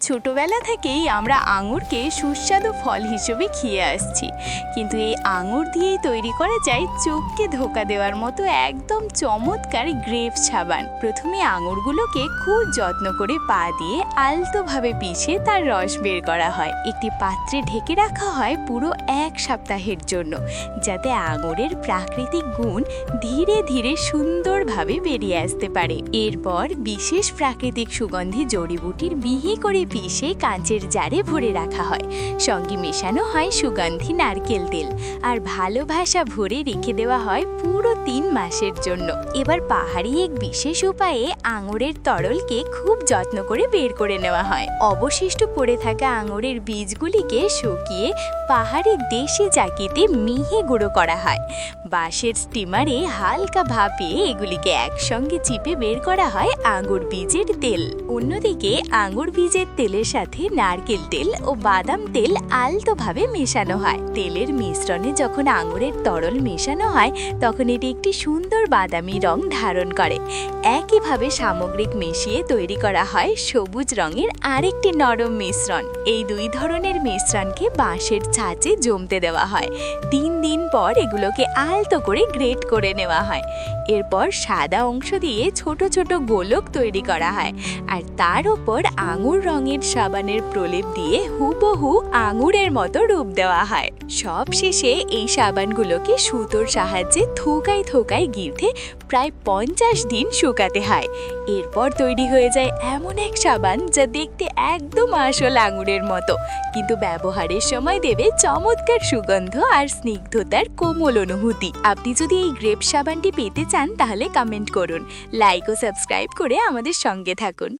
ছোটবেলা থেকেই আমরা আঙুরকে সুস্বাদু ফল হিসেবে খেয়ে আসছি, কিন্তু এই আঙুর দিয়েই তৈরি করা যায় চোখকে ধোকা দেওয়ার মতো একদম চমৎকার গ্রেপ সাবান। প্রথমে আঙুরগুলোকে খুব যত্ন করে পা দিয়ে আলতোভাবে পিষে তার রস বের করা হয়। একটি পাত্রে ঢেকে রাখা হয় পুরো 1 সপ্তাহের জন্য, যাতে আঙুরের প্রাকৃতিক গুণ ধীরে ধীরে সুন্দরভাবে বেরিয়ে আসতে পারে। এরপর বিশেষ প্রাকৃতিক সুগন্ধি জড়িবুটির মিহি করে পিষে কাঁচের জারে ভরে রাখা হয়। সঙ্গে মেশানো হয় সুগন্ধি নারকেল তেল, আর ভালোবাসা ভরে রেখে দেওয়া হয় পুরো 3 মাসের জন্য। এবার পাহাড়ি এক বিশেষ উপায়ে আঙুরের তরলকে খুব যত্ন করে বের করে নেওয়া হয়। অবশিষ্ট পড়ে থাকা আঙুরের বীজগুলিকে শুকিয়ে পাহাড়ি দেশি চাকিতে মিহি গুঁড়ো করা হয়। বাঁশের স্টিমারে হালকা ভাপে এগুলিকে একসঙ্গে চিপে বের করা হয় আঙুর বীজের তেল। অন্যদিকে আঙুর বীজের তেলের সাথে নারকেল তেল ও বাদাম তেল আলতোভাবে মেশানো হয়। তেলের মিশ্রণে যখন আঙুরের তরল মেশানো হয়, তখন এটি একটি সুন্দর বাদামি রং ধারণ করে। একইভাবে সামগ্রিক মিশিয়ে তৈরি করা হয় সবুজ রঙের আরেকটি নরম মিশ্রণ। এই 2 ধরনের মিশ্রণকে বাঁশের ছাঁচে জমতে দেওয়া হয়। 3 দিন পর এগুলোকে আলতো করে গ্রেট করে নেওয়া হয়। এরপর সাদা অংশ দিয়ে ছোট ছোট গোলক তৈরি করা হয়, আর তার উপর আঙুর রঙের সাবানের প্রলেপ দিয়ে হুবহু আঙুরের মতো রূপ দেওয়া হয়। সব শেষে এই সাবানগুলোকে সুতোর সাহায্যে থোকায় থোকায় গিঁথে প্রায় 50 দিন শুকাতে হয়। এরপর তৈরি হয়ে যায় এমন এক সাবান যা দেখতে একদম আসল আঙুরের মতো, কিন্তু ব্যবহারের সময় দেবে চমৎকার সুগন্ধ আর স্নিগ্ধতার কোমল অনুভূতি। আপনি যদি এই গ্রেপ সাবানটি পেতে চান তাহলে কমেন্ট করুন, লাইক ও সাবস্ক্রাইব করে আমাদের সঙ্গে থাকুন।